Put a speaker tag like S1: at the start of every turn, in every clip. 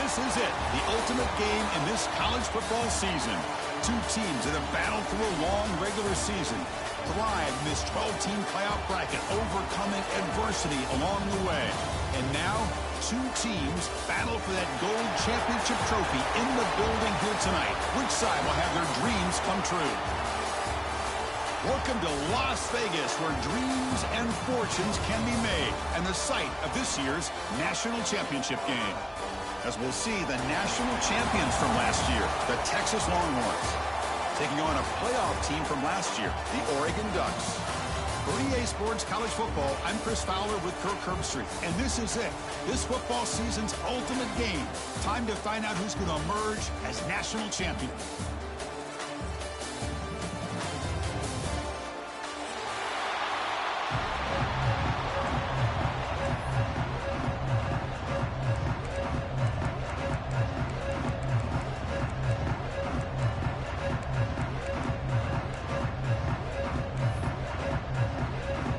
S1: This is it, the ultimate game in this college football season. Two teams that have battled through a long regular season, thrived in this 12-team playoff bracket, overcoming adversity along the way. And now, two teams battle for that gold championship trophy in the building here tonight. Which side will have their dreams come true? Welcome to Las Vegas, where dreams and fortunes can be made, and the site of this year's national championship game. As we'll see the national champions from last year, the Texas Longhorns, taking on a playoff team from last year, the Oregon Ducks. For EA Sports College Football, I'm Chris Fowler with Kirk Herbstreit, and this is it, this football season's ultimate game. Time to find out who's going to emerge as national champion.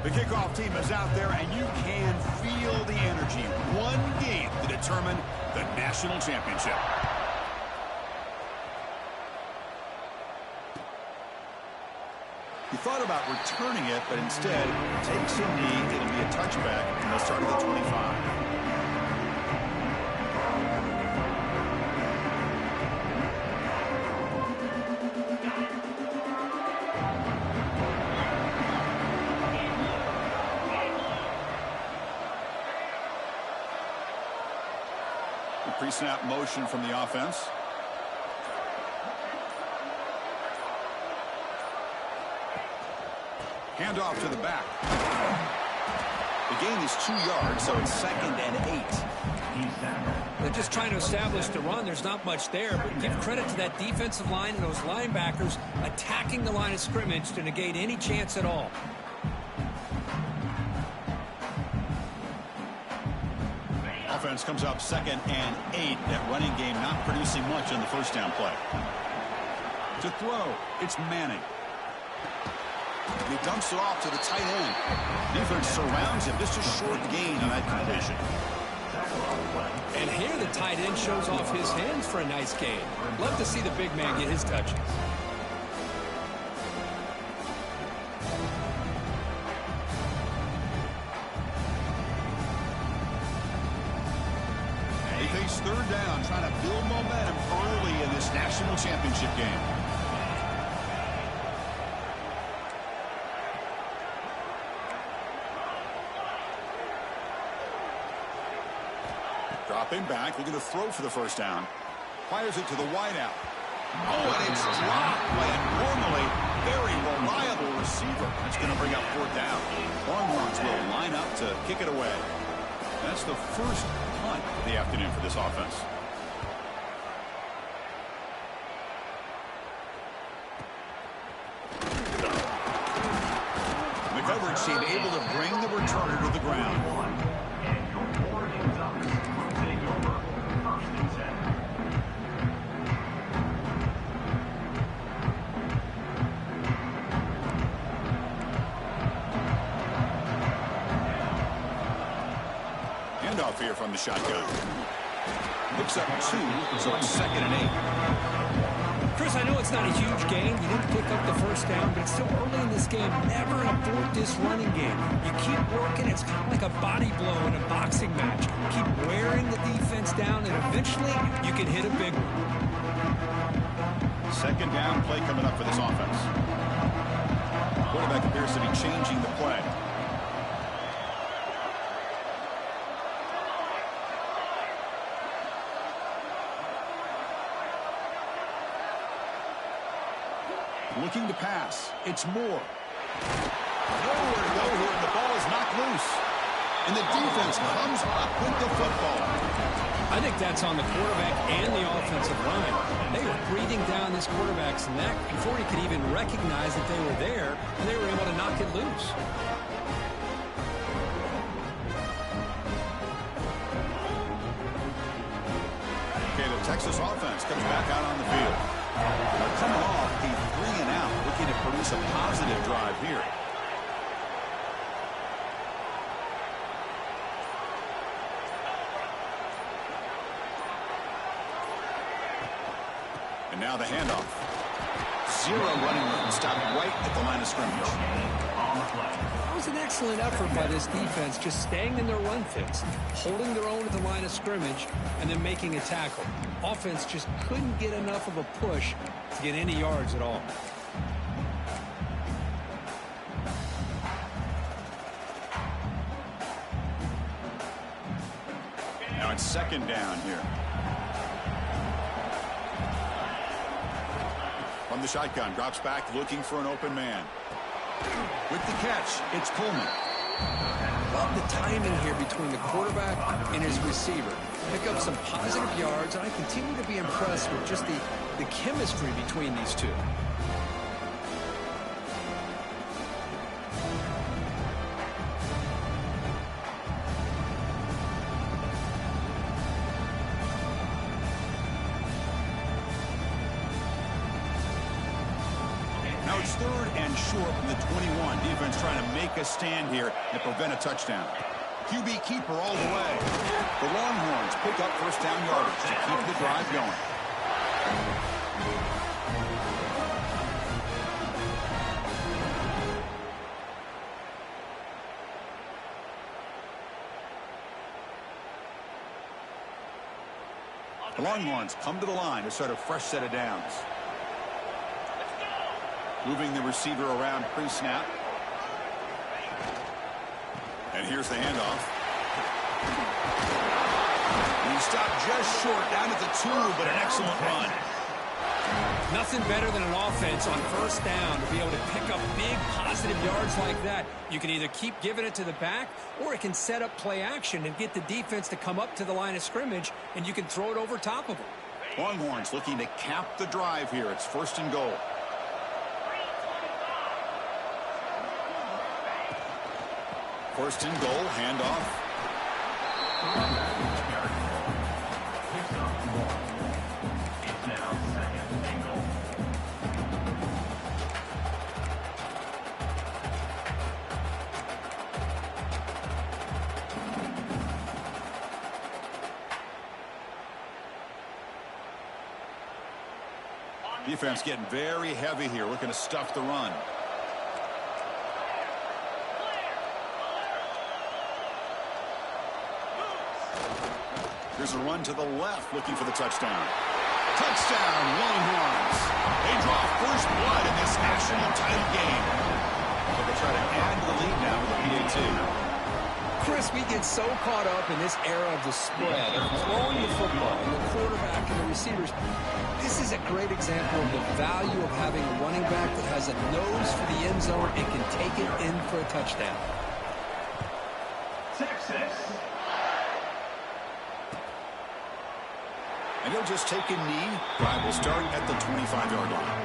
S1: The kickoff team is out there, and you can feel the energy. One game to determine the national championship. He thought about returning it, but instead takes a knee. It'll be a touchback, and they'll start at the 25. Pre-snap motion from the offense. Handoff to the back. The gain is 2 yards, so it's 2nd and 8.
S2: They're just trying to establish the run. There's not much there, but give credit to that defensive line and those linebackers attacking the line of scrimmage to negate any chance at all.
S1: Offense comes up 2nd and 8. That running game not producing much on the first down play. To throw, it's Manning. He dumps it off to the tight end. Defense surrounds him. Just a short gain on that completion.
S2: And here the tight end shows off his hands for a nice gain. Love to see the big man get his touches.
S1: Third down, trying to build momentum early in this national championship game. Dropping back, looking to throw for the first down. Fires it to the wideout. Oh, and it's dropped by a normally very reliable receiver. That's going to bring up 4th down. Longhorns will line up to kick it away. That's the first punt of the afternoon for this offense. The coverage team able to bring the returner to the ground. Handoff here from the shotgun. Picks up 2, so it's 2nd and 8.
S2: Chris, I know it's not a huge gain. You didn't pick up the first down, but it's still early in this game. Never abort this running game. You keep working. It's kind of like a body blow in a boxing match. Keep wearing the defense down, and eventually you can hit a big one.
S1: 2nd down play coming up for this offense. Quarterback appears to be changing the play. Looking to pass. It's Moore. Nowhere to go here, and the ball is knocked loose. And the defense comes up with the football.
S2: I think that's on the quarterback and the offensive line. They were breathing down this quarterback's neck before he could even recognize that they were there, and they were able to knock it loose.
S1: Okay, the Texas offense comes back out on the field. They're coming off a 3-and-out, looking to produce a positive drive here. And now the handoff. Zero running room. Stopped right at the line of scrimmage.
S2: That was an excellent effort by this defense, just staying in their run fits, holding their own at the line of scrimmage, and then making a tackle. Offense just couldn't get enough of a push to get any yards at all.
S1: Now it's second down here. From the shotgun, drops back looking for an open man. With the catch, it's Coleman.
S2: Love the timing here between the quarterback and his receiver. Pick up some positive yards, and I continue to be impressed with just the chemistry between these two.
S1: Now it's third and short from the 21. Defense trying to make a stand here and prevent a touchdown. QB keeper all the way. The Longhorns pick up first down yardage to keep the drive going. The Longhorns come to the line to start a fresh set of downs. Moving the receiver around pre-snap. And here's the handoff. He stopped just short down at the 2, but an excellent run.
S2: Nothing better than an offense on first down to be able to pick up big positive yards like that. You can either keep giving it to the back, or it can set up play action and get the defense to come up to the line of scrimmage, and you can throw it over top of them.
S1: Longhorns looking to cap the drive here. It's first and goal. First and goal, handoff. Defense getting very heavy here, looking to stuff the run. Here's a run to the left, looking for the touchdown. Touchdown, Longhorns. They draw first blood in this national title game. But they try to add to the lead now with a PAT.
S2: Chris, we get so caught up in this era of the spread, of throwing the football, and the quarterback and the receivers. This is a great example of the value of having a running back that has a nose for the end zone and can take it in for a touchdown.
S3: Texas.
S1: And he'll just take a knee. Drive will start at the 25-yard line.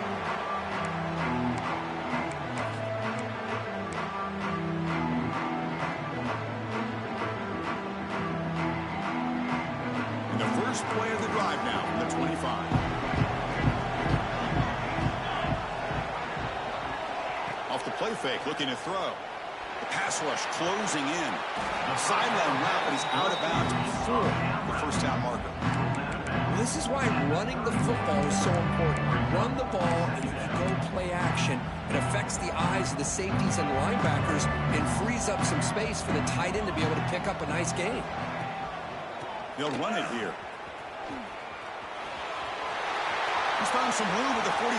S1: And the first play of the drive now from the 25. Off the play fake, looking to throw. The pass rush closing in. Sideline route, but he's out of bounds before the first down marker.
S2: This is why running the football is so important. You run the ball and you can go play action. It affects the eyes of the safeties and linebackers and frees up some space for the tight end to be able to pick up a nice gain.
S1: They'll run it here. He's found some room at the 45.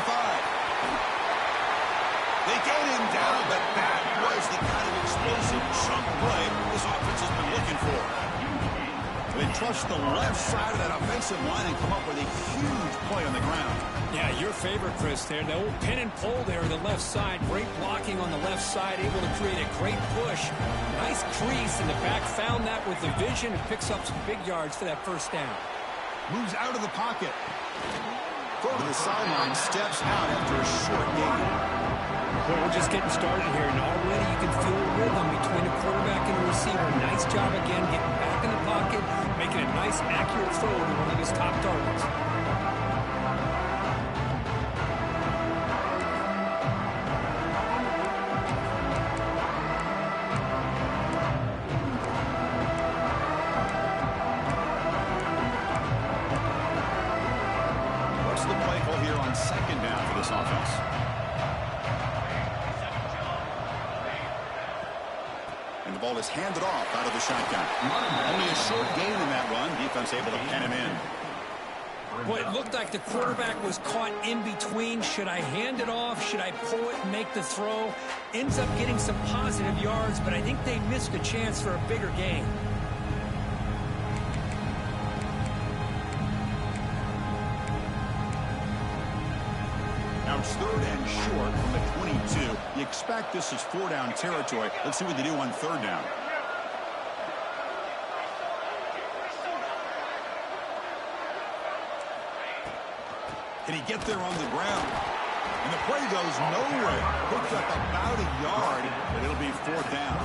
S1: They get him down, but that was the kind of explosive chunk play this offense has been looking for. They trust the left side of that offensive line and come up with a huge play on the ground.
S2: Yeah, your favorite, Chris, there. The old pin and pull there on the left side. Great blocking on the left side, able to create a great push. Nice crease in the back. Found that with the vision and picks up some big yards for that first down.
S1: Moves out of the pocket. Throw to the sideline, steps out after a short gain.
S2: Well, we're just getting started here, and already you can feel a rhythm between a quarterback and a receiver. Nice job again getting back in the pocket, making a nice, accurate throw to one of his top targets.
S1: And the ball is handed off out of the shotgun. Only a short gain in that run. Defense able to pen him in.
S2: Boy, it looked like the quarterback was caught in between. Should I hand it off? Should I pull it and make the throw? Ends up getting some positive yards, but I think they missed a chance for a bigger gain.
S1: Now it's 3rd and short from the 22. You expect this is 4-down territory. Let's see what they do on 3rd down. Can he get there on the ground? And the play goes nowhere. Picked up about a yard, but it'll be 4th down.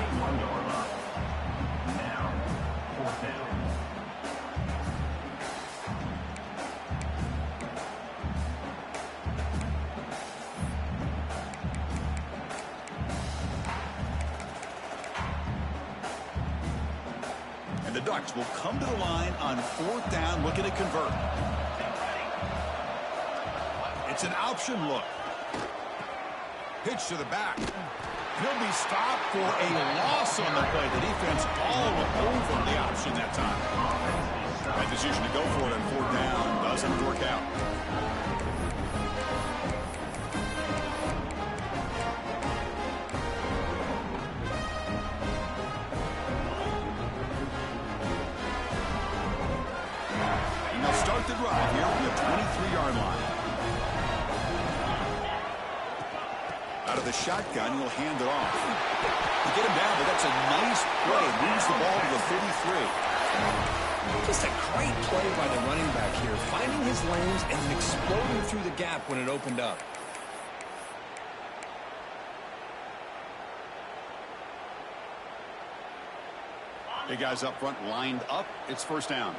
S3: Now, 4th down.
S1: And the Ducks will come to the line on 4th down, looking to convert. It's an option look. Pitch to the back. He'll be stopped for a loss on the play. The defense all over the option that time. That decision to go for it on 4th down doesn't work out. And they'll start the drive here from the 23-yard line. Out of the shotgun, he'll hand it off. To get him down, but that's a nice play. Moves the ball to the 33.
S2: Just a great play by the running back here, finding his lanes and then exploding through the gap when it opened up.
S1: Big guys up front lined up. It's 1st down.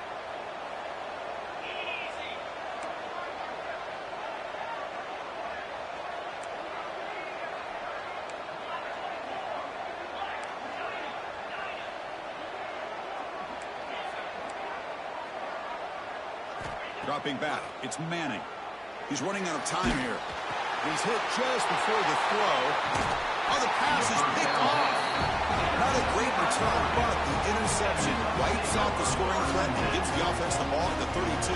S1: Dropping back, it's Manning. He's running out of time here. He's hit just before the throw. Oh, the pass is picked off. Not a great return, but the interception wipes out the scoring threat and gives the offense the ball at the 32.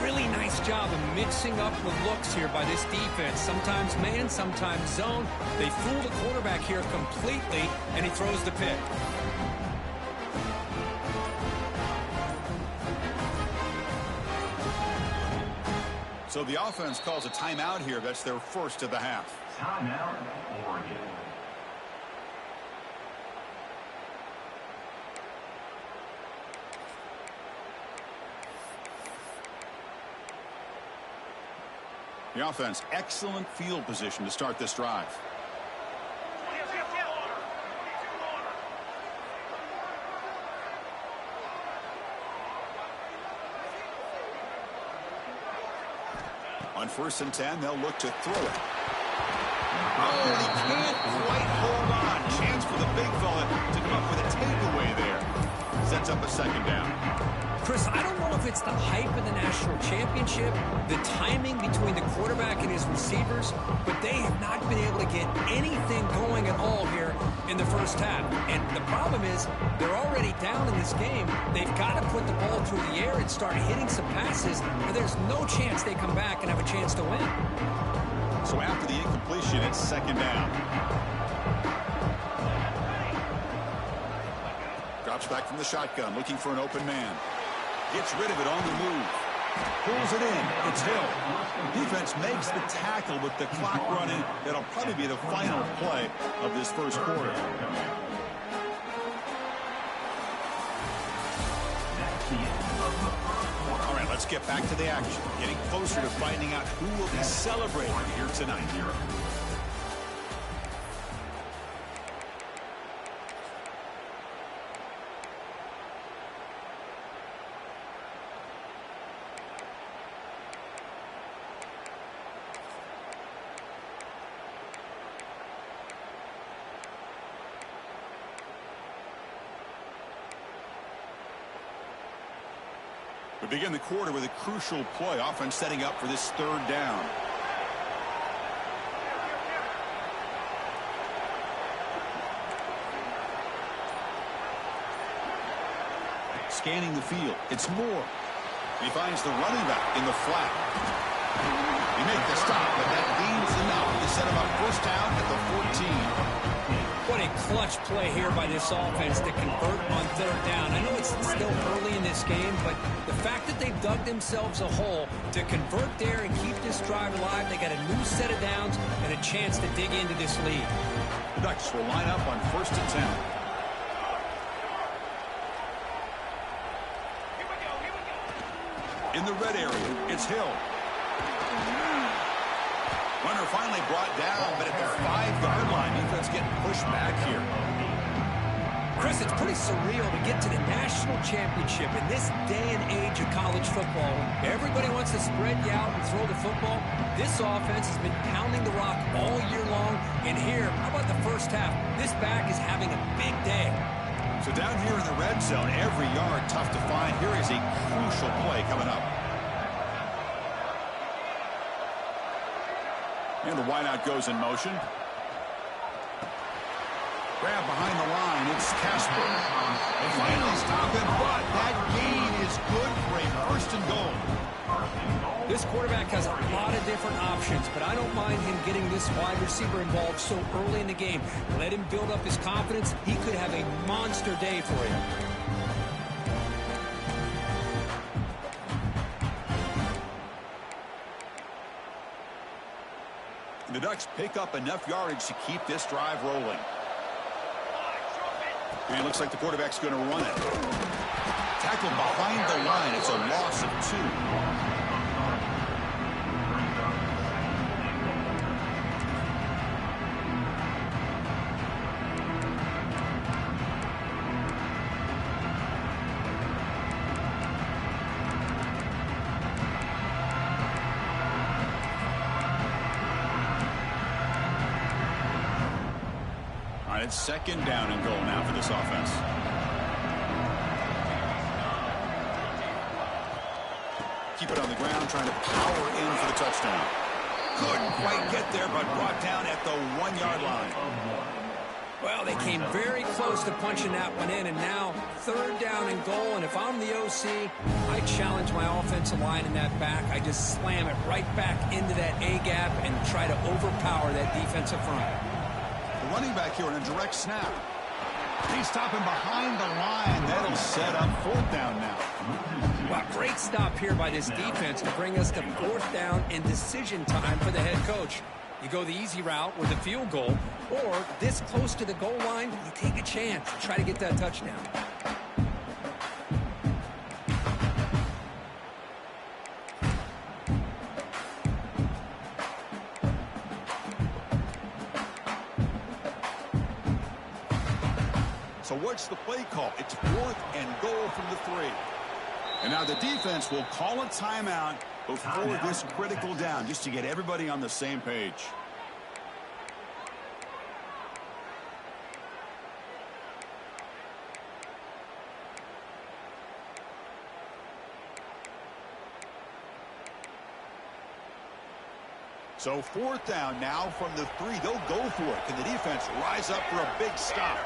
S2: Really nice job of mixing up the looks here by this defense. Sometimes man, sometimes zone. They fool the quarterback here completely, and he throws the pick.
S1: So the offense calls a timeout here. That's their first of the half.
S3: Timeout, Oregon.
S1: The offense, excellent field position to start this drive. On 1st and 10, they'll look to throw it. Oh, and he can't quite hold on. Chance for the big fella to come up with a takeaway there. Sets up a 2nd down.
S2: Chris, I don't know if it's the hype of the national championship, the timing between the quarterback and his receivers, but they have not been able to get anything going at all here in the first half. And the problem is they're already down in this game. They've got to put the ball through the air and start hitting some passes, or there's no chance they come back and have a chance to win.
S1: So after the incompletion, it's 2nd down. Drops back from the shotgun, looking for an open man. Gets rid of it on the move. Pulls it in. It's Hill. Defense makes the tackle with the clock running. That'll probably be the final play of this first quarter. All right, let's get back to the action. Getting closer to finding out who will be celebrating here tonight. We begin the quarter with a crucial play. Offense setting up for this 3rd down. scanning the field. It's Moore. He finds the running back in the flat. He makes the stop, but that gains enough to set him up first down at the 14.
S2: What a clutch play here by this offense to convert on third down. I know it's still early in this game, but the fact that they've dug themselves a hole to convert there and keep this drive alive, they got a new set of downs and a chance to dig into this lead.
S1: The Ducks will line up on 1st and 10. In the red area, it's Hill. Runner finally brought down, but at the 5-yard line, defense getting pushed back here.
S2: Chris, it's pretty surreal to get to the national championship in this day and age of college football. Everybody wants to spread you out and throw the football. This offense has been pounding the rock all year long. And here, how about the first half? This back is having a big day.
S1: So down here in the red zone, every yard tough to find. Here is a crucial play coming up. And the wideout goes in motion. Grab behind the line. It's Casper. They finally stop him, but that gain is good for a 1st and goal.
S2: This quarterback has a lot of different options, but I don't mind him getting this wide receiver involved so early in the game. Let him build up his confidence. He could have a monster day for you.
S1: The Ducks pick up enough yardage to keep this drive rolling. And it looks like the quarterback's going to run it. Tackled behind the line. It's a loss of 2. It's 2nd down and goal now for this offense. Keep it on the ground, trying to power in for the touchdown. Couldn't quite get there, but brought down at the 1-yard line.
S2: Well, they came very close to punching that one in, and now 3rd down and goal. And if I'm the OC, I challenge my offensive line in that back. I just slam it right back into that A-gap and try to overpower that defensive front.
S1: Running back here on a direct snap. He's stopping behind the line. That'll set up 4th down now.
S2: Wow, great stop here by this defense to bring us to 4th down and decision time for the head coach. You go the easy route with a field goal, or this close to the goal line, you take a chance to try to get that touchdown.
S1: So what's the play call? It's 4th and goal from the 3. And now the defense will call a timeout before this critical down, just to get everybody on the same page. So 4th down now from the 3. They'll go for it. Can the defense rise up for a big stop?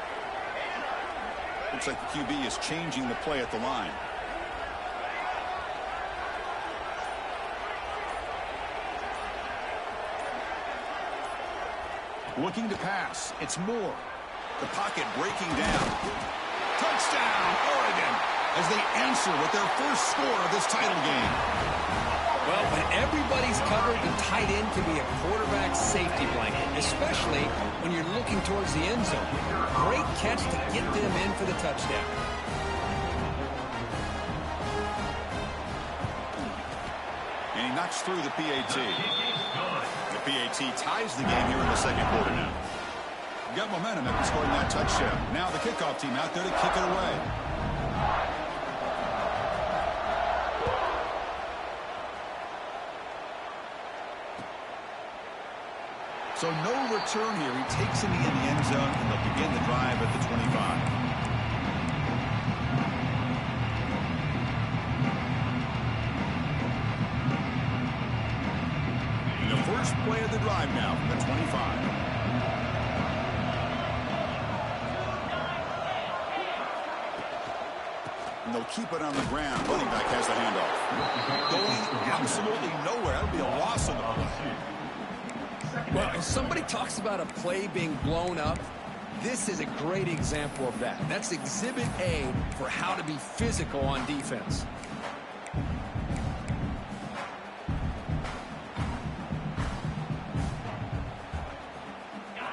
S1: Looks like the QB is changing the play at the line. Looking to pass. It's Moore. The pocket breaking down. Touchdown, Oregon, as they answer with their first score of this title game.
S2: Well, when everybody's covered, the tight end can be a quarterback's safety blanket, especially when you're looking towards the end zone. Great catch to get them in for the touchdown.
S1: And he knocks through the PAT. The PAT ties the game here in the 2nd quarter now. Got momentum after scoring that touchdown. Now the kickoff team out there to kick it away. So no return here. He takes him in the end zone, and they'll begin the drive at the 25. And the first play of the drive now from the 25. they'll keep it on the ground. Running back has the handoff. Going absolutely nowhere. That'll be a loss on the play.
S2: Well, if somebody talks about a play being blown up, this is a great example of that. That's exhibit A for how to be physical on defense.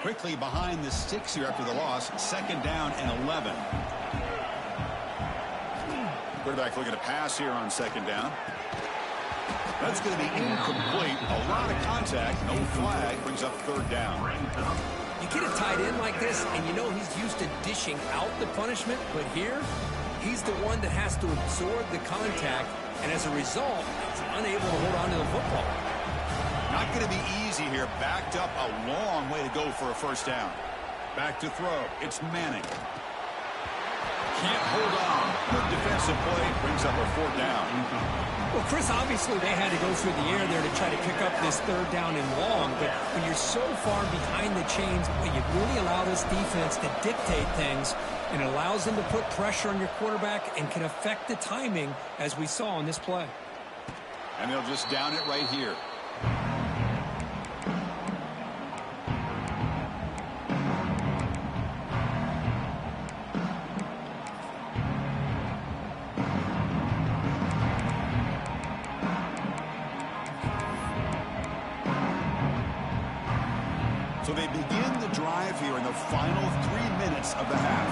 S1: Quickly behind the sticks here after the loss. 2nd down and 11. Quarterback looking to pass here on 2nd down. That's going to be incomplete. A lot of contact. No flag. Brings up 3rd down.
S2: You get a tight end like this, and you know he's used to dishing out the punishment, but here, he's the one that has to absorb the contact, and as a result, he's unable to hold on to the football.
S1: Not going to be easy here. Backed up a long way to go for a 1st down. Back to throw. It's Manning. Can't hold on. Good defensive play. Brings up a 4th down.
S2: Well, Chris, obviously they had to go through the air there to try to pick up this 3rd down and long, but when you're so far behind the chains, you really allow this defense to dictate things, and it allows them to put pressure on your quarterback and can affect the timing, as we saw on this play.
S1: And they'll just down it right here. So they begin the drive here in the final 3 minutes of the half.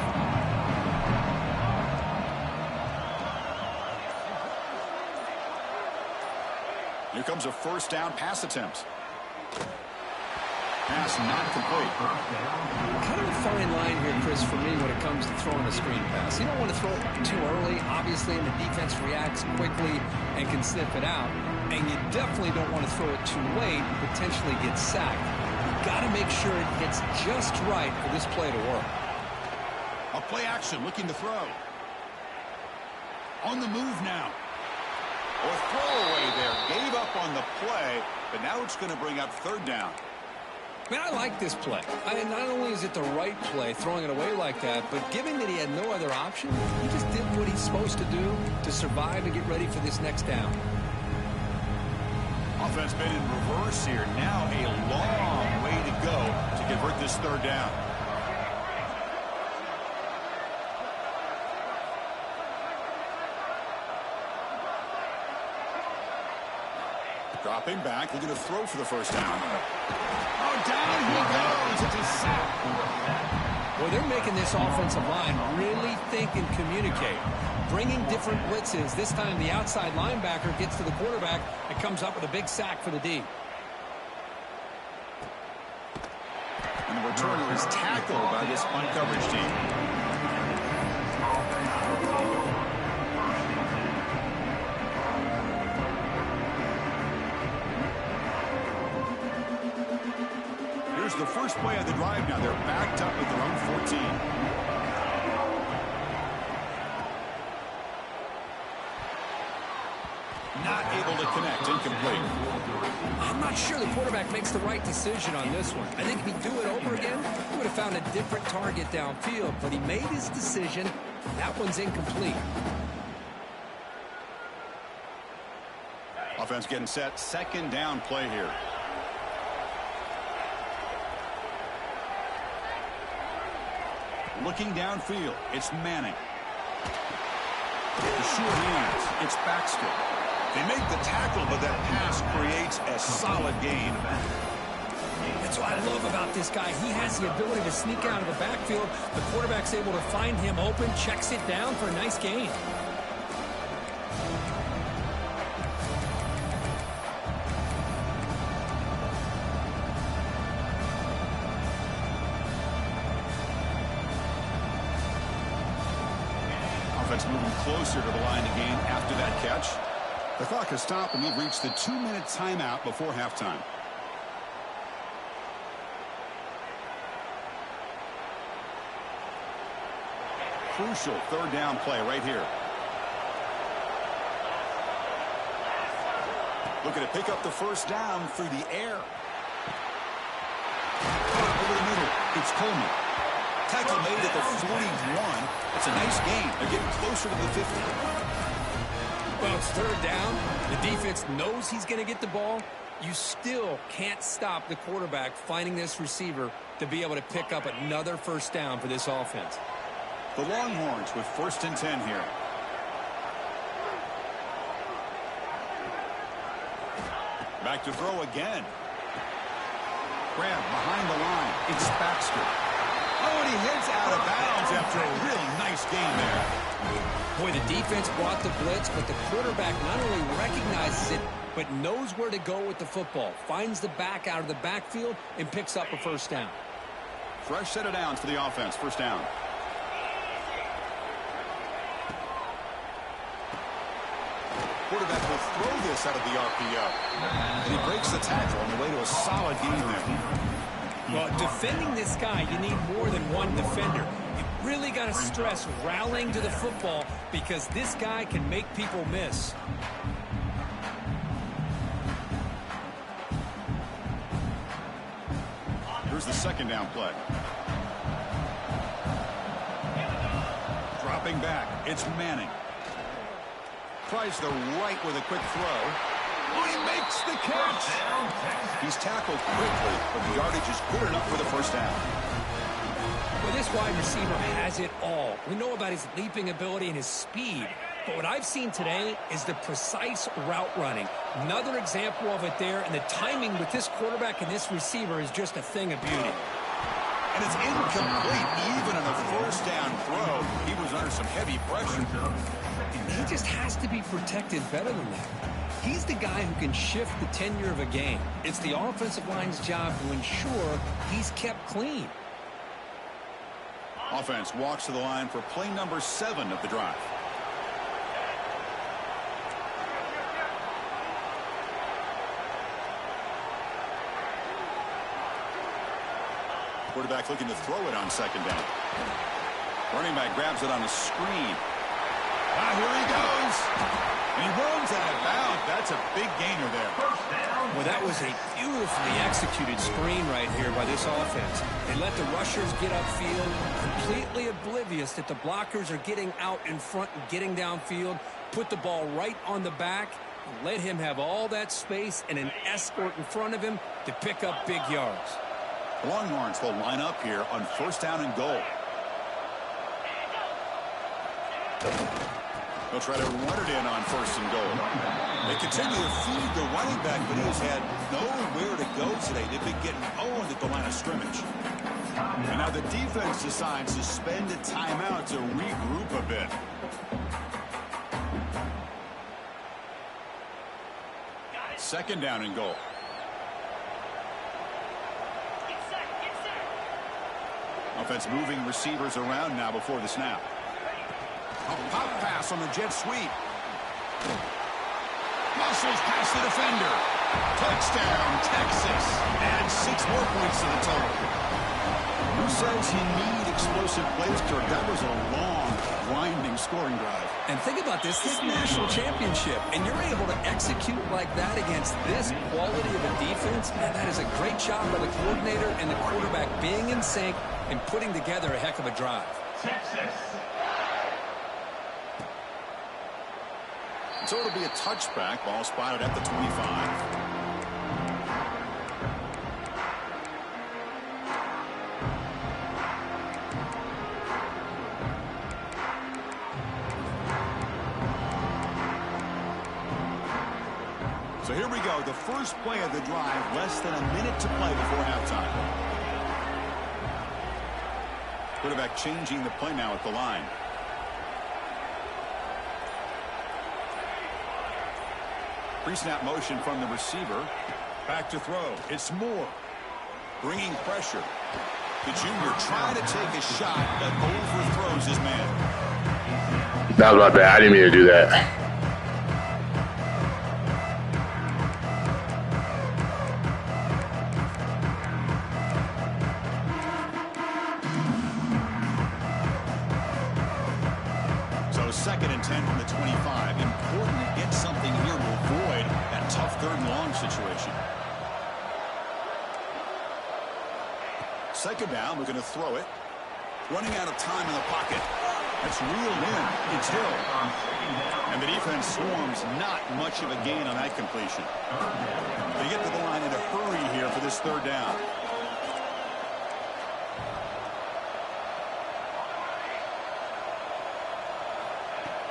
S1: Here comes a 1st down pass attempt. Pass not complete.
S2: Kind of a fine line here, Chris, for me when it comes to throwing a screen pass. You don't want to throw it too early, obviously, and the defense reacts quickly and can sniff it out. And you definitely don't want to throw it too late, potentially get sacked. You've got to make sure it hits just right for this play to work.
S1: A play action, looking to throw. On the move now. Or throwaway there. Gave up on the play, but now it's going to bring up 3rd down.
S2: Man, I like this play. Not only is it the right play, throwing it away like that, but given that he had no other option, he just did what he's supposed to do to survive and get ready for this next down.
S1: Offense been in reverse here. Now a long way to go to convert this 3rd down. Dropping back, looking to throw for the 1st down. Oh, down he goes. It's a sack.
S2: Well, they're making this offensive line really think and communicate. Bringing different blitzes. This time the outside linebacker gets to the quarterback and comes up with a big sack for the D.
S1: And the returner is tackled by this coverage team. Here's the first play of the drive now. They're backed up at their own 14. Not able to connect, incomplete.
S2: I'm not sure the quarterback makes the right decision on this one. I think if he'd do it over again, he would have found a different target downfield, but he made his decision. That one's incomplete.
S1: Offense getting set, 2nd down play here. Looking downfield, it's Manning. The short hands, it's Baxter. They make the tackle, but that pass creates a solid gain.
S2: That's what I love about this guy. He has the ability to sneak out of the backfield. The quarterback's able to find him open, checks it down for a nice gain.
S1: Offense moving closer to the line to gain after that catch. The clock has stopped, and we've reached the 2-minute timeout before halftime. Crucial 3rd down play right here. Looking to pick up the 1st down through the air. Over the middle, it's Coleman. Tackle made at the 41. It's a nice gain. They're getting closer to the 50.
S2: Well, it's third down. The defense knows he's going to get the ball. You still can't stop the quarterback finding this receiver to be able to pick up another first down for this offense.
S1: The Longhorns with 1st and 10 here. Back to throw again. Grab behind the line. It's Baxter. Oh, and he heads out of bounds after a real nice gain there.
S2: Boy, the defense brought the blitz, but the quarterback not only recognizes it, but knows where to go with the football. Finds the back out of the backfield and picks up a first down.
S1: Fresh set of downs for the offense. First down. Quarterback will throw this out of the RPO. And he breaks the tackle on the way to a solid gain there.
S2: Well, defending this guy, you need more than one defender. You really got to stress rallying to the football because this guy can make people miss.
S1: Here's the second down play. Dropping back, it's Manning. Tries the right with a quick throw. Oh, he makes the catch. He's tackled quickly, but the yardage is good enough for the first down.
S2: Well, this wide receiver has it all. We know about his leaping ability and his speed, but what I've seen today is the precise route running. Another example of it there, and the timing with this quarterback and this receiver is just a thing of beauty.
S1: And it's incomplete. Even on a first down throw, he was under some heavy pressure.
S2: He just has to be protected better than that. He's the guy who can shift the tenure of a game. It's the offensive line's job to ensure he's kept clean.
S1: Offense walks to the line for play number 7 of the drive. Quarterback looking to throw it on second down. Running back grabs it on the screen. Ah, here he goes. And he runs out of bounds. That's a big gainer there.
S2: Well, that was a beautifully executed screen right here by this offense. They let the rushers get upfield, completely oblivious that the blockers are getting out in front and getting downfield, put the ball right on the back, and let him have all that space and an escort in front of him to pick up big yards.
S1: Longhorns will line up here on first down and goal. They'll try to run it in on first and goal. They continue to feed the running back, but he has had nowhere to go today. They've been getting owned at the line of scrimmage. And now the defense decides to spend a timeout to regroup a bit. Second down and goal. Offense moving receivers around now before the snap. A pop pass on the jet sweep. Muscles past the defender. Touchdown, Texas. Adds 6 more points to the total. Who says you need explosive plays, Kirk? That was a long, winding scoring drive.
S2: And think about this is national championship, and you're able to execute like that against this quality of a defense, and that is a great job by the coordinator and the quarterback being in sync and putting together a heck of a drive.
S3: Texas.
S1: So it'll be a touchback. Ball spotted at the 25. So here we go. The first play of the drive. Less than a minute to play before halftime. Quarterback changing the play now at the line. Pre-snap motion from the receiver. Back to throw. It's Moore. Bringing pressure. The junior trying to take a shot, but overthrows his man.
S4: That was my bad. I didn't mean to do that.
S1: Second and 10 from the 25. Important to get something here to avoid that tough third and long situation. Second down, we're going to throw it. Running out of time in the pocket. That's reeled in. It's Hill. And the defense swarms. Not much of a gain on that completion. They get to the line in a hurry here for this third down.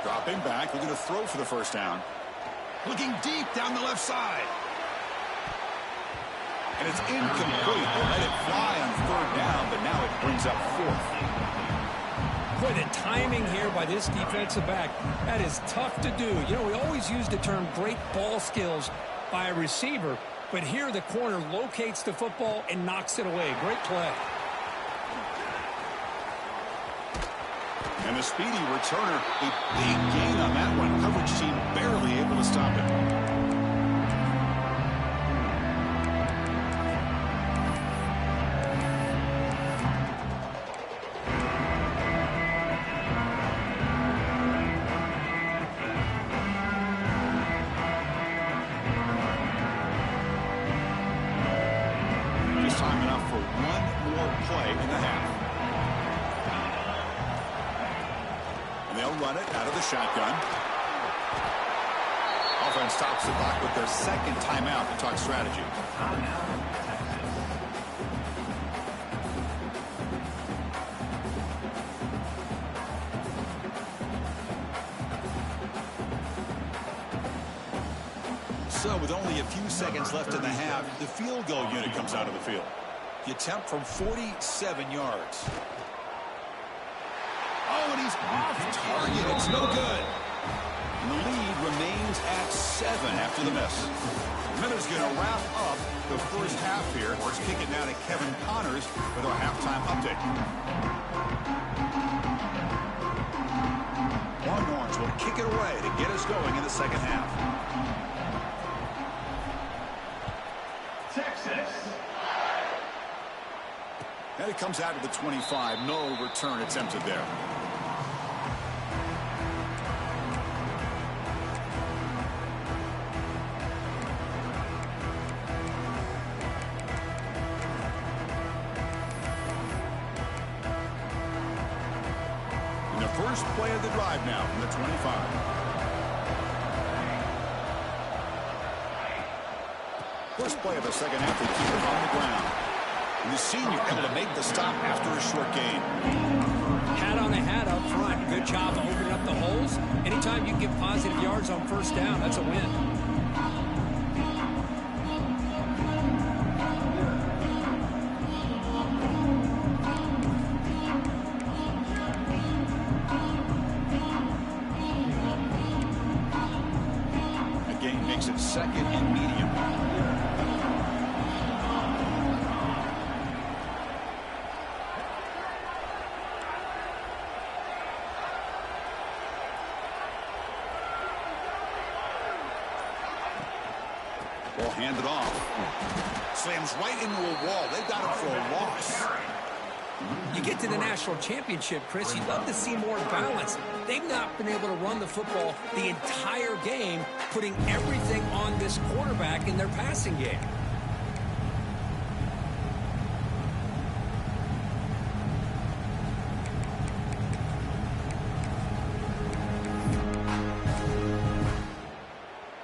S1: Dropping back, looking to throw for the first down. Looking deep down the left side. And it's incomplete. They let it fly on third down, but now it brings up fourth.
S2: Boy, the timing here by this defensive back, that is tough to do. You know, we always use the term great ball skills by a receiver, but here the corner locates the football and knocks it away. Great play.
S1: And the speedy returner, a big gain on that one. Coverage team barely able to stop it. Just time enough for one more play in the half. They'll run it out of the shotgun. Offense stops the clock with their second timeout to talk strategy. So with only a few seconds left in the half, the field goal unit comes out of the field. The attempt from 47 yards. Oh, and he's off target. It's no good. And the lead remains at 7 after the miss. Miller's going to wrap up the first half here. Let's kick it now to Kevin Connors with our halftime update. Longhorns will kick it away to get us going in the second half.
S3: Texas.
S1: And it comes out to the 25. No return attempted there. And the first play of the drive now from the 25. First play of the second half, they keep it on the ground. And the senior able to make the stop after a short gain.
S2: Hat on a hat up front. Good job of opening up the holes. Anytime you get positive yards on first down, that's a win.
S1: The gain makes it second and medium. Ball handed off. Slams right into a wall. They got him for a loss.
S2: You get to the national championship, Chris, you'd love to see more balance. They've not been able to run the football the entire game, putting everything on this quarterback in their passing game.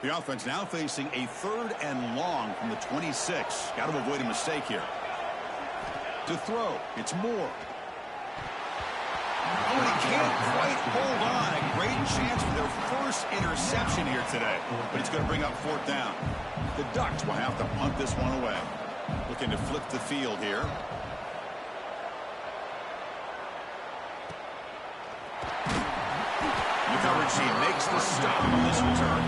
S1: The offense now facing a third and long from the 26. Got to avoid a mistake here. To throw, it's Moore. Oh, and he can't quite hold on. A great chance for their first interception here today. But it's going to bring up fourth down. The Ducks will have to punt this one away. Looking to flip the field here. The coverage team makes the stop on this return.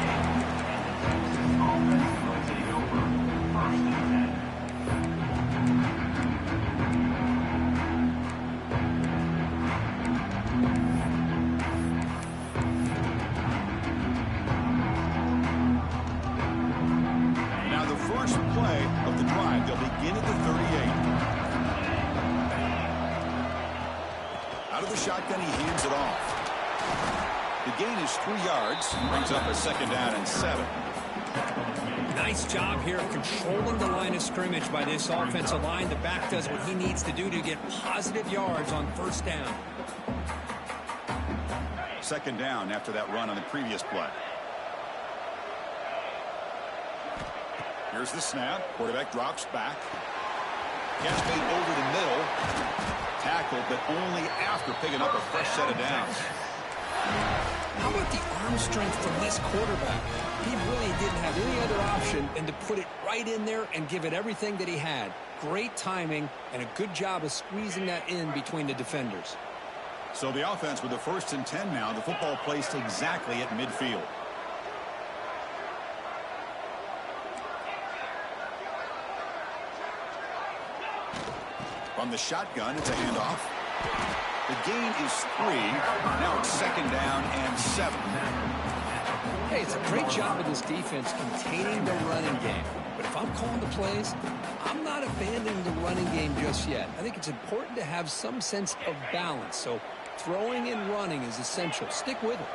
S1: Now the first play of the drive, they'll begin at the 38. Out of the shotgun, he hands it off. The gain is 3 yards, brings up a second down and 7.
S2: Nice job here of controlling the line of scrimmage by this offensive line. The back does what he needs to do to get positive yards on first down.
S1: Second down after that run on the previous play. Here's the snap. Quarterback drops back. Catch made over the middle. Tackled, but only after picking up a fresh set of downs.
S2: How about the arm strength from this quarterback? He really didn't have any other option than to put it right in there and give it everything that he had. Great timing and a good job of squeezing that in between the defenders.
S1: So the offense with the 1st and 10 now. The football placed exactly at midfield. From the shotgun, it's a handoff. The gain is 3. Now it's 2nd down and 7.
S2: Hey, it's a great job of this defense containing the running game. But if I'm calling the plays, I'm not abandoning the running game just yet. I think it's important to have some sense of balance. So throwing and running is essential. Stick with it.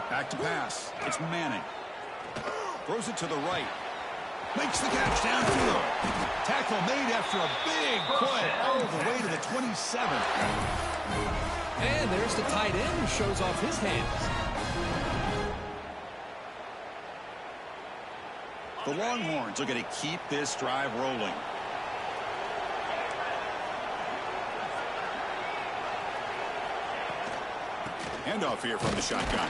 S1: Back to pass. It's Manning. Throws it to the right. Makes the catch downfield. Tackle made after a big play all the way to the 27.
S2: And there's the tight end who shows off his hands.
S1: The Longhorns are going to keep this drive rolling. Handoff here from the shotgun.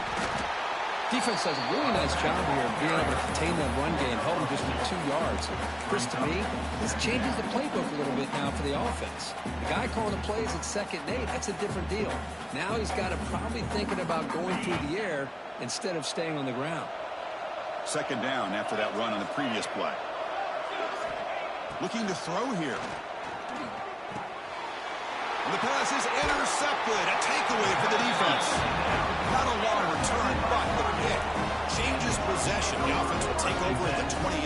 S2: Defense does a really nice job here of being able to contain that run game, hold them just with 2 yards. Chris, to me, this changes the playbook a little bit now for the offense. The guy calling the plays at 2nd and 8, that's a different deal. Now he's got to probably thinking about going through the air instead of staying on the ground.
S1: 2nd down after that run on the previous play. Looking to throw here. And the pass is intercepted. A takeaway for the defense. Not a long return, but the pick changes possession. The offense will take over at the 28.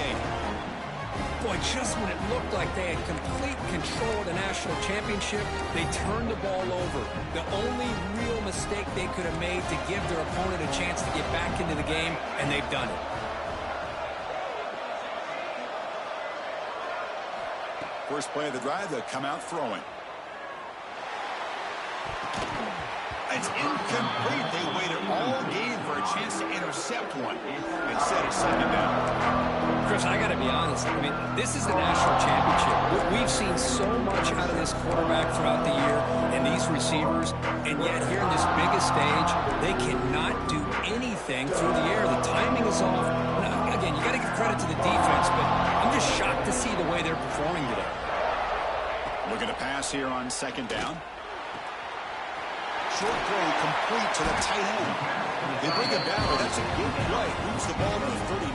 S2: Boy, just when it looked like they had complete control of the national championship, they turned the ball over. The only real mistake they could have made to give their opponent a chance to get back into the game, and they've done it.
S1: First play of the drive, they'll come out throwing. It's incomplete. They waited all game for a chance to intercept one. Instead of 2nd down.
S2: Chris, I got to be honest. I mean, this is the national championship. We've seen so much out of this quarterback throughout the year and these receivers, and yet here in this biggest stage, they cannot do anything through the air. The timing is off. Now, again, you got to give credit to the defense, but I'm just shocked to see the way they're performing today.
S1: Looking to pass here on 2nd down. Short throw complete to the tight end. They bring it down, but that's a good play. Moves the ball to the 39.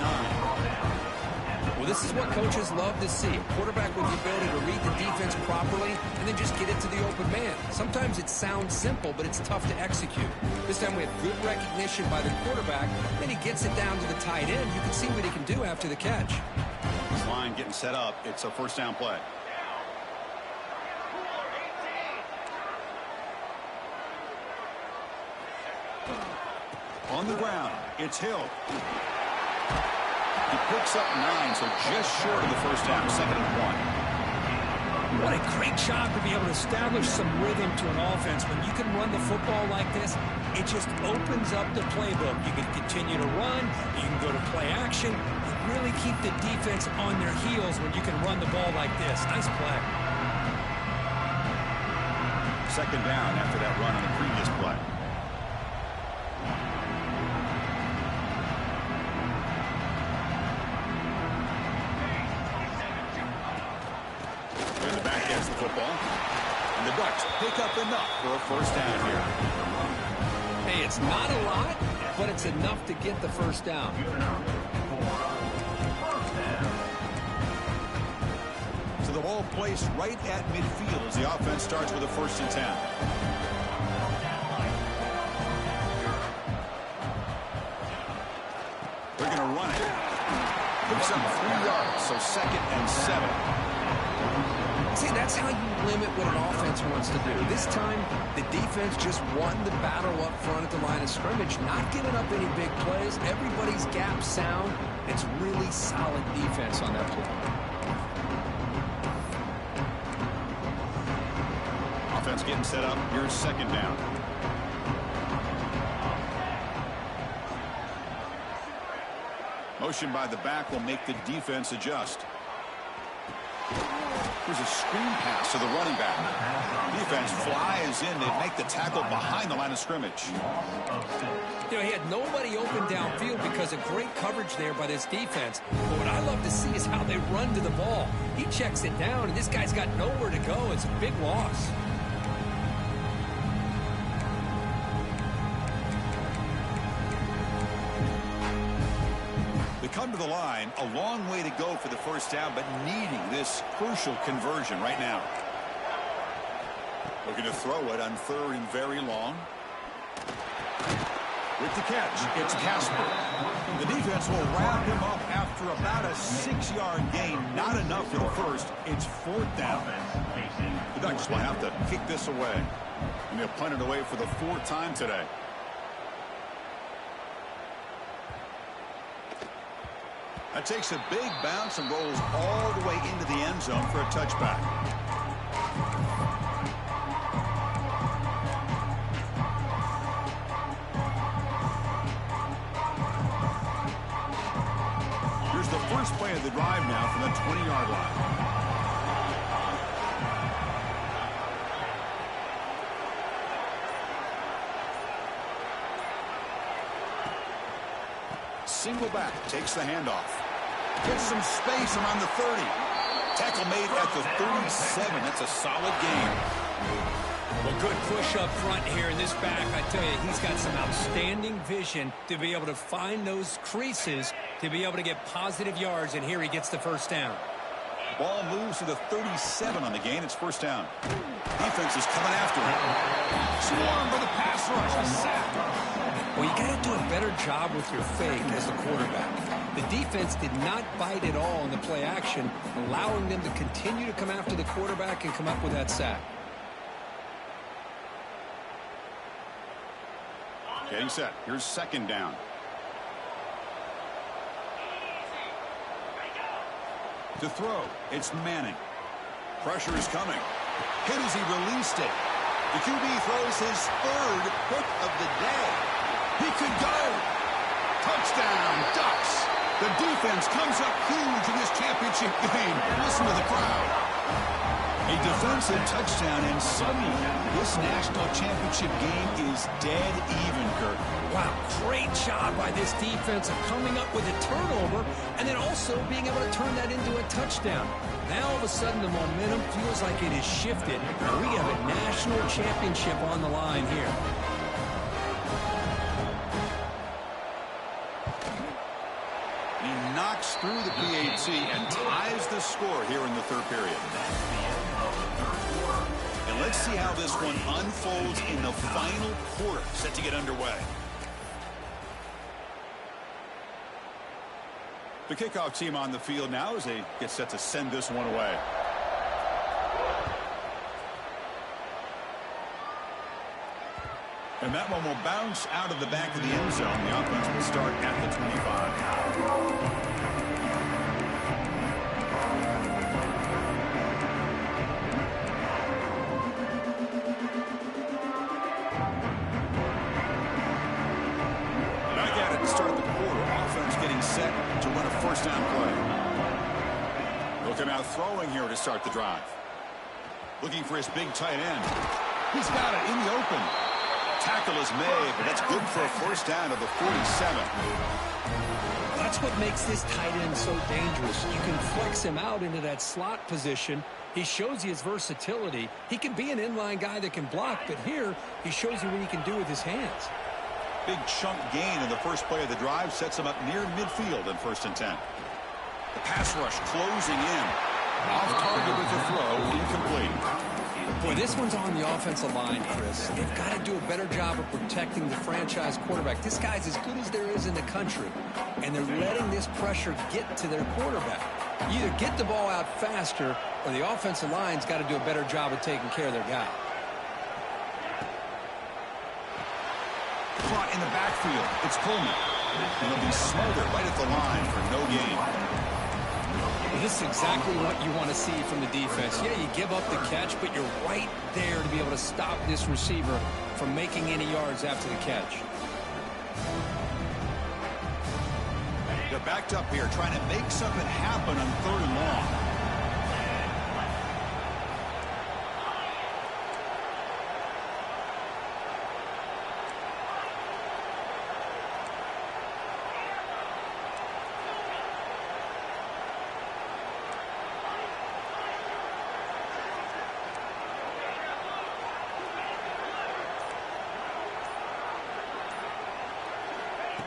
S2: Well, this is what coaches love to see. A quarterback with the ability to read the defense properly and then just get it to the open man. Sometimes it sounds simple, but it's tough to execute. This time we have good recognition by the quarterback. Then he gets it down to the tight end. You can see what he can do after the catch.
S1: This line getting set up. It's a 1st down play. On the ground, it's Hill. He picks up 9, so just short of the 1st down, 2nd and 1.
S2: What a great job to be able to establish some rhythm to an offense. When you can run the football like this, it just opens up the playbook. You can continue to run. You can go to play action. You really keep the defense on their heels when you can run the ball like this. Nice play.
S1: 2nd down after that run on the previous play. Football. And the Ducks pick up enough for a 1st down here.
S2: Hey, it's not a lot, but it's enough to get the 1st down.
S1: So the ball placed right at midfield as the offense starts with a 1st and 10. They're going to run it. Picks up 3 yards, so 2nd and 7.
S2: See, that's how you limit what an offense wants to do. This time, the defense just won the battle up front at the line of scrimmage, not giving up any big plays. Everybody's gap sound. It's really solid defense on that play.
S1: Offense getting set up. Here's second down. Motion by the back will make the defense adjust. Here's a screen pass to the running back. Defense flies in. They make the tackle behind the line of scrimmage.
S2: You know, he had nobody open downfield because of great coverage there by this defense. But what I love to see is how they run to the ball. He checks it down, and this guy's got nowhere to go. It's a big loss.
S1: Come to the line, a long way to go for the first down, but needing this crucial conversion right now. Looking to throw it on third and very long. With the catch, it's Casper. The defense will wrap him up after about a 6-yard gain. Not enough for the first. It's fourth down. The Ducks will have to kick this away. And they'll punt it away for the fourth time today. That takes a big bounce and rolls all the way into the end zone for a touchback. Here's the first play of the drive now from the 20-yard line. Single back, takes the handoff. Gets some space around the 30. Tackle made at the 37. That's a solid gain.
S2: Well, good push up front here in this back. I tell you, he's got some outstanding vision to be able to find those creases, to be able to get positive yards, and here he gets the first down.
S1: Ball moves to the 37 on the gain. It's first down. Defense is coming after him. Swarm for the pass rush. A sack.
S2: Well, you got to do a better job with your fake as the quarterback. The defense did not bite at all in the play action, allowing them to continue to come after the quarterback and come up with that sack.
S1: Getting set. Here's second down. To throw, it's Manning. Pressure is coming. Hit as he released it. The QB throws his third pick of the day. He could go. Touchdown, Ducks. The defense comes up huge in this championship game. Listen to the crowd. A defensive touchdown, and suddenly this national championship game is dead even, Kirk.
S2: Wow, great job by this defense of coming up with a turnover and then also being able to turn that into a touchdown. Now all of a sudden the momentum feels like it is shifted, and we have a national championship on the line here.
S1: He knocks through the PAT and ties the score here in the third period. And let's see how this one unfolds in the final quarter, set to get underway. The kickoff team on the field now as they get set to send this one away. And that one will bounce out of the back of the end zone. The offense will start at the 25. Start the quarter. Offense getting set to run a first down play. Looking out throwing here to start the drive. Looking for his big tight end. He's got it in the open. Tackle is made, but that's good for a first down of the 47.
S2: That's what makes this tight end so dangerous. You can flex him out into that slot position. He shows you his versatility. He can be an inline guy that can block, but here he shows you what he can do with his hands.
S1: Big chunk gain in the first play of the drive sets him up near midfield in 1st and 10. The pass rush closing in. Off target with the throw, incomplete.
S2: Boy, this one's on the offensive line, Chris. They've got to do a better job of protecting the franchise quarterback. This guy's as good as there is in the country, and they're letting this pressure get to their quarterback. You either get the ball out faster or the offensive line's got to do a better job of taking care of their guy.
S1: Caught in the backfield. It's Coleman. And he'll be smothered right at the line for no gain.
S2: This is exactly what you want to see from the defense. Yeah, you give up the catch, but you're right there to be able to stop this receiver from making any yards after the catch.
S1: They're backed up here trying to make something happen on 3rd and long.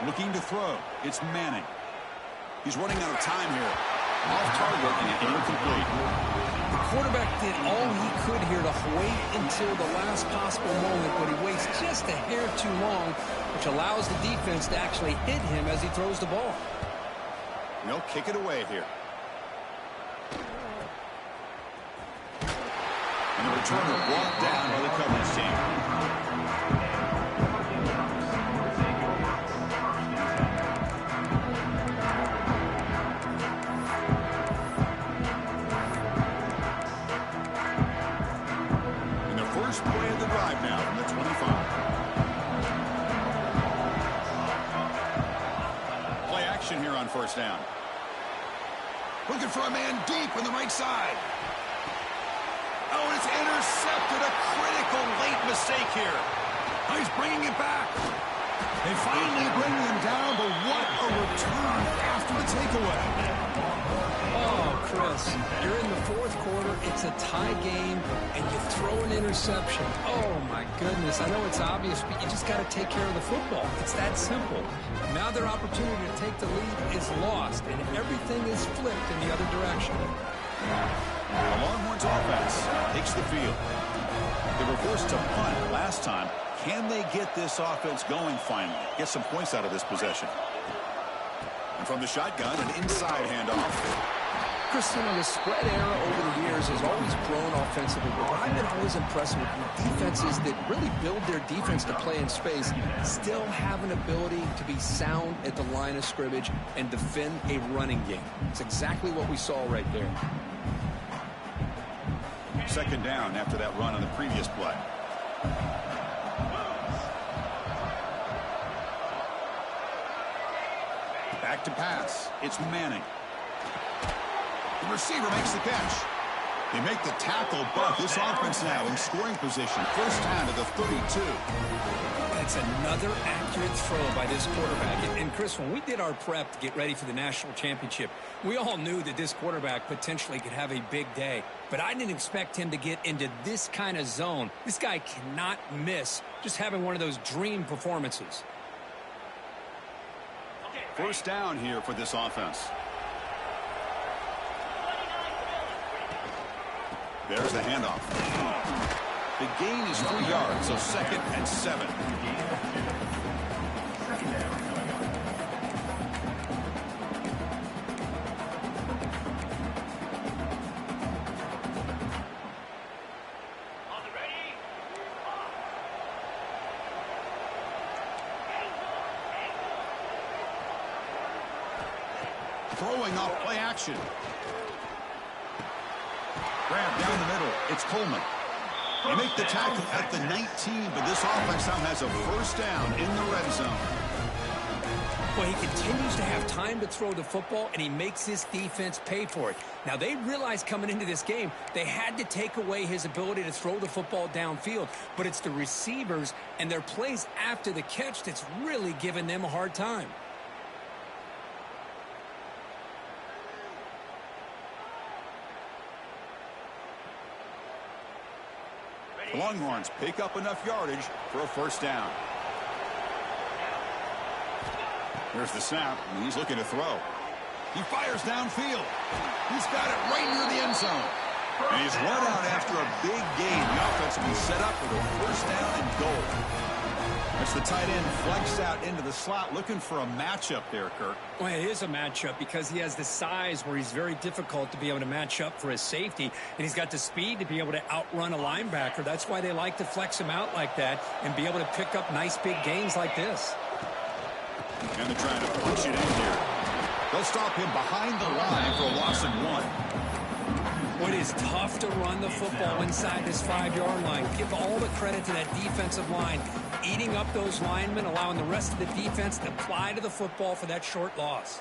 S1: Looking to throw. It's Manning. He's running out of time here. Off target and incomplete.
S2: The quarterback did all he could here to wait until the last possible moment, but he waits just a hair too long, which allows the defense to actually hit him as he throws the ball.
S1: They'll kick it away here. And the returner brought down by the coverage team. First play of the drive now from the 25. Play action here on 1st down. Looking for a man deep on the right side. Oh, and it's intercepted. A critical late mistake here. Oh, he's bringing it back. They finally bring him down, but what a return after the takeaway.
S2: Oh, Chris, you're in the 4th quarter, it's a tie game, and you throw an interception. Oh, my goodness. I know it's obvious, but you just got to take care of the football. It's that simple. Now their opportunity to take the lead is lost, and everything is flipped in the other direction.
S1: The Longhorns offense takes the field. They were forced to punt last time. Can they get this offense going finally? Get some points out of this possession. And from the shotgun, an inside handoff.
S2: Chris, the spread era over the years has always grown offensively, but what I've been always impressed with defenses that really build their defense to play in space still have an ability to be sound at the line of scrimmage and defend a running game. It's exactly what we saw right there.
S1: 2nd down after that run on the previous play. Back to pass. It's Manning. The receiver makes the catch. They make the tackle, but this offense now in scoring position. 1st down to the 32.
S2: That's another accurate throw by this quarterback. And Chris, when we did our prep to get ready for the national championship, we all knew that this quarterback potentially could have a big day. But I didn't expect him to get into this kind of zone. This guy cannot miss just having one of those dream performances.
S1: 1st down here for this offense. There's the handoff. The gain is 3 yards, so 2nd and 7. Throwing off play action. Grab down the middle. It's Coleman. They make the tackle at the 19, but this offense now has a 1st down in the red zone.
S2: Well, he continues to have time to throw the football, and he makes his defense pay for it. Now, they realized coming into this game, they had to take away his ability to throw the football downfield, but it's the receivers and their plays after the catch that's really giving them a hard time.
S1: The Longhorns pick up enough yardage for a 1st down. Here's the snap, and he's looking to throw. He fires downfield. He's got it right near the end zone. And he's run out after a big gain. The offense will be set up for the first down and goal. As the tight end flex out into the slot, looking for a matchup there, Kirk.
S2: Well, it is a matchup because he has the size where he's very difficult to be able to match up for his safety, and he's got the speed to be able to outrun a linebacker. That's why they like to flex him out like that and be able to pick up nice big gains like this.
S1: And they're trying to push it in here. They'll stop him behind the line for a loss of 1.
S2: Well, it is tough to run the football inside this 5-yard line. Give all the credit to that defensive line, eating up those linemen, allowing the rest of the defense to fly to the football for that short loss.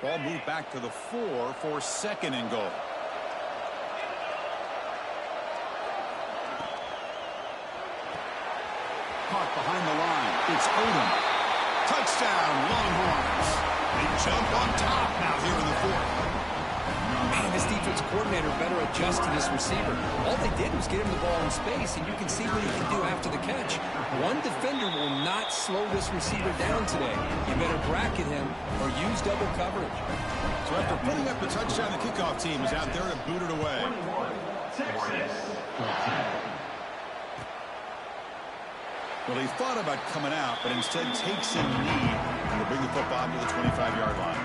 S1: Ball moved back to the 4 for second and goal. Caught behind the line. It's Odom. Touchdown, Longhorns. They jump on top now here in the 4th.
S2: Man, this defense coordinator better adjust to this receiver. All they did was get him the ball in space, and you can see what he can do after the catch. One defender will not slow this receiver down today. You better bracket him or use double coverage.
S1: So after putting up the touchdown, the kickoff team is out there to boot it away.
S3: 21-6.
S1: Well, he thought about coming out, but instead takes a knee and will bring the football to the 25-yard line.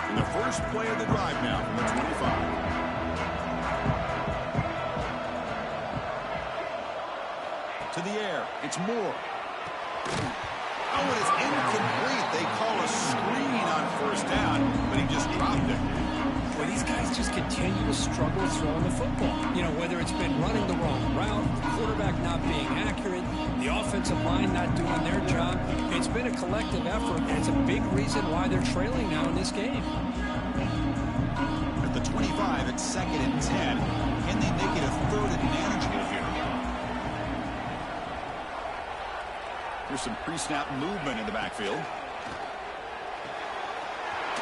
S1: And the first play of the drive now from the 25. To the air, it's Moore. Oh, it is incomplete. They call a screen on first down, but he just dropped it.
S2: Well, these guys just continue to struggle throwing the football. You know, whether it's been running the wrong route, the quarterback not being accurate, the offensive line not doing their job. It's been a collective effort, and it's a big reason why they're trailing now in this game.
S1: At the 25, it's second and 10. Can they make it a third and manageable here? There's some pre-snap movement in the backfield.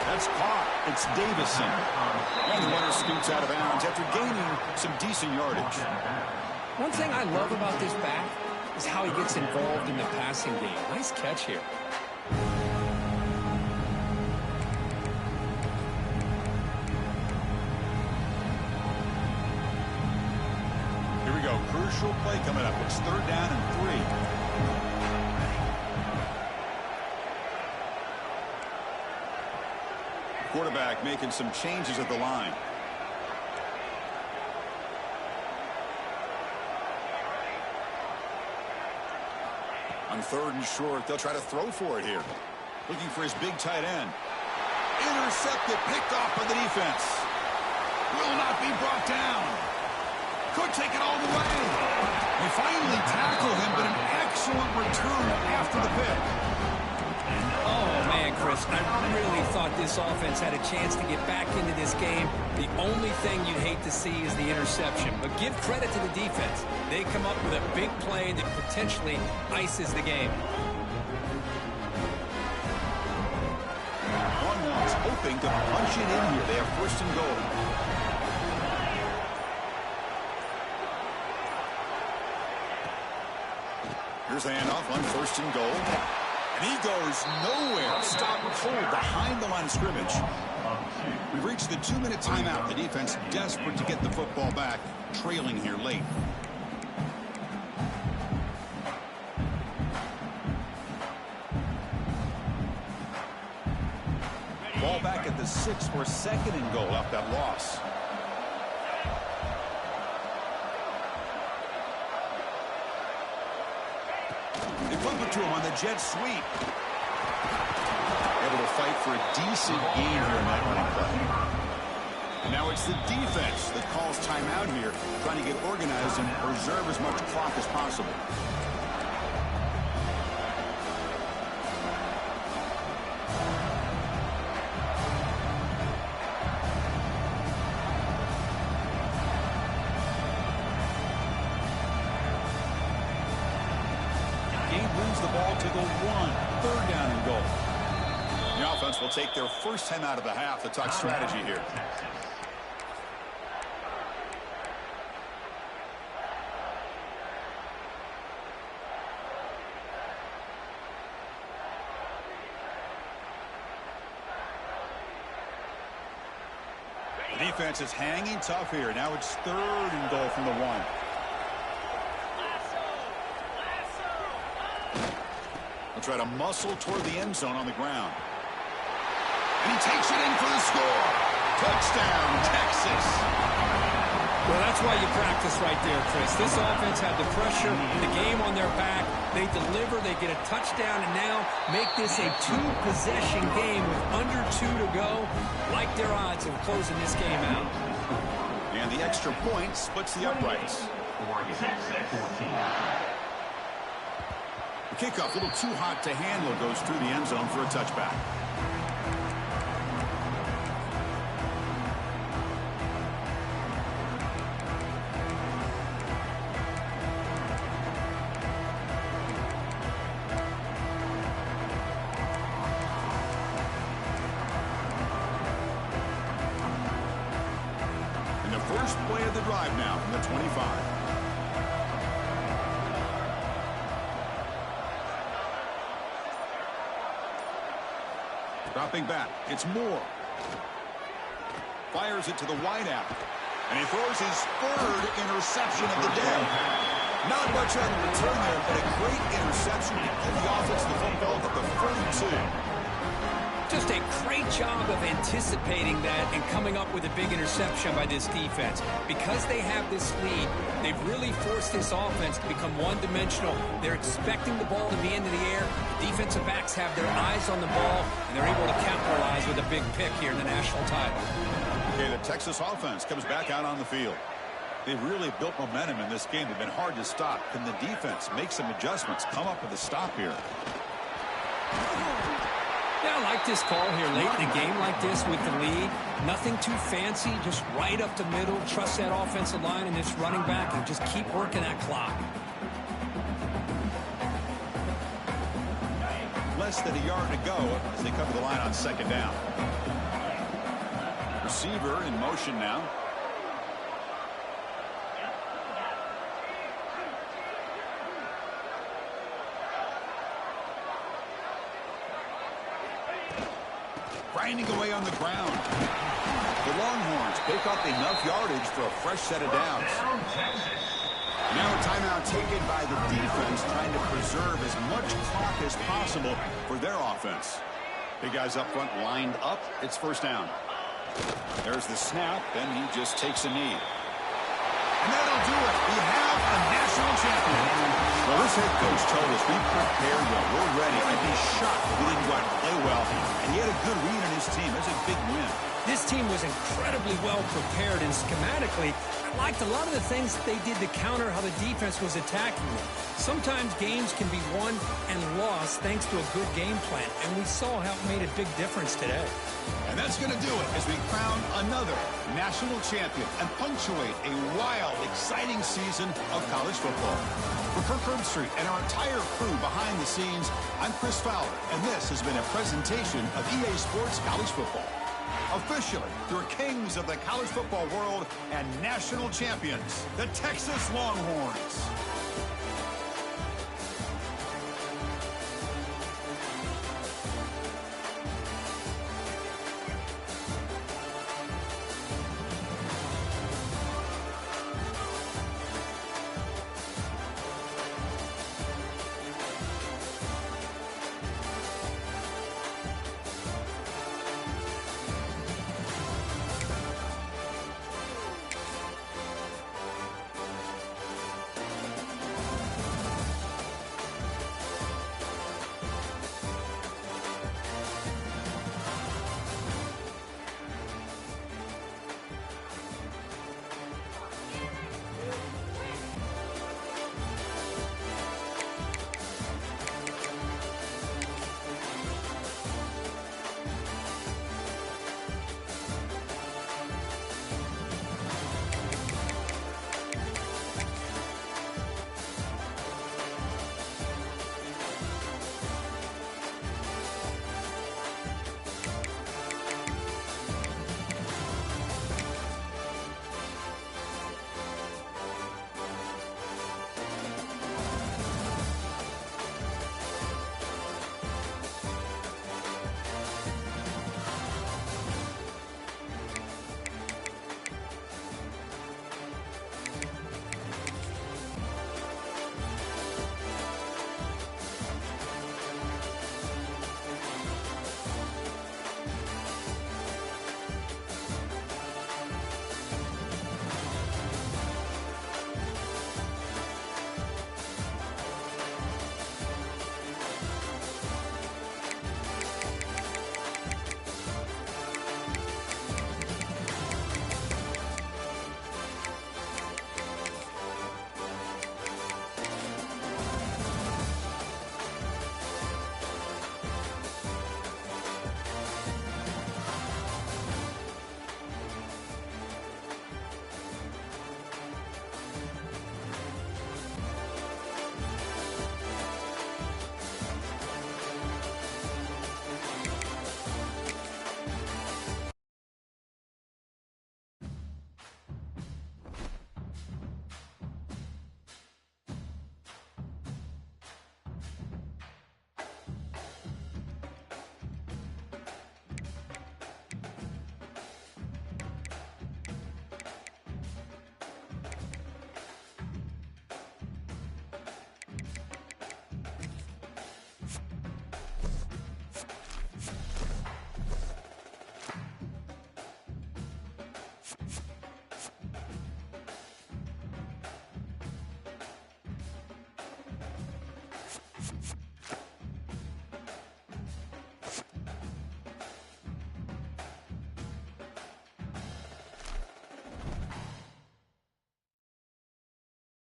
S1: That's caught. It's Davison. And the runner scoots out of bounds after gaining some decent yardage.
S2: One thing I love about this back is how he gets involved in the passing game. Nice catch here.
S1: Here we go. Crucial play coming up. It's third down and 3. Quarterback making some changes at the line. On third and short, they'll try to throw for it here. Looking for his big tight end. Intercepted, picked off by the defense. Will not be brought down. Could take it all the way. They finally tackle him, but an excellent return after the pick.
S2: Oh, man, Chris, I really thought this offense had a chance to get back into this game. The only thing you'd hate to see is the interception. But give credit to the defense. They come up with a big play that potentially ices the game.
S1: Longhorns hoping to punch it in here. They have first and goal. Here's the handoff on first and goal. And he goes nowhere. Stopped cold behind the line of scrimmage. We've reached the 2-minute timeout. The defense desperate to get the football back, trailing here late. Ball back at the 6 for second and goal off that loss. They pump it to him on the jet sweep. Able to fight for a decent gain here in that running play. Now it's the defense that calls timeout here, trying to get organized and preserve as much clock as possible. Brings the ball to the 1. Third down and goal. The offense will take their first 10 out of the half to talk strategy here. defense is hanging tough here. Now it's 3rd and goal from the 1. They'll try to muscle toward the end zone on the ground. And he takes it in for the score. Touchdown, Texas.
S2: Well, that's why you practice right there, Chris. This offense had the pressure, the game on their back. They deliver, they get a touchdown, and now make this a 2-possession game with under 2 to go. Like their odds of closing this game out.
S1: And the extra point splits the uprights.
S3: Oregon 14.
S1: The kickoff, a little too hot to handle, goes through the end zone for a touchback. First play of the drive now from the 25. Dropping back, it's Moore. Fires it to the wideout. And he throws his 3rd interception of the day. Not much on the return there, but a great interception to give the offense the football at the 42.
S2: Just a great job of anticipating that and coming up with a big interception by this defense. Because they have this lead, they've really forced this offense to become one-dimensional. They're expecting the ball to be into the air. Defensive backs have their eyes on the ball, and they're able to capitalize with a big pick here in the national title.
S1: Okay, the Texas offense comes back out on the field. They've really built momentum in this game. They've been hard to stop. Can the defense make some adjustments, come up with a stop here?
S2: Yeah, I like this call here late in a game like this with the lead. Nothing too fancy, just right up the middle. Trust that offensive line and this running back and just keep working that clock.
S1: Less than a yard to go as they come to the line on 2nd down. Receiver in motion now. Grinding away on the ground. The Longhorns pick up enough yardage for a fresh set of downs. Now a timeout taken by the defense, trying to preserve as much clock as possible for their offense. Big guys up front lined up. It's 1st down. There's the snap, then he just takes a knee. And that'll do it. We have a national champion. Well, this head coach told us we prepared well. We're ready. I'd be shocked if we didn't go out and play well. And he had a good read on his team. That's a big win.
S2: This team was incredibly well prepared, and schematically, I liked a lot of the things that they did to counter how the defense was attacking them. Sometimes games can be won and lost thanks to a good game plan, and we saw how it made a big difference today.
S1: And that's going to do it as we crown another national champion and punctuate a wild, exciting season of college football. For Kirk Herbstreit and our entire crew behind the scenes, I'm Chris Fowler, and this has been a presentation of EA Sports College Football. Officially, your kings of the college football world and national champions, the Texas Longhorns.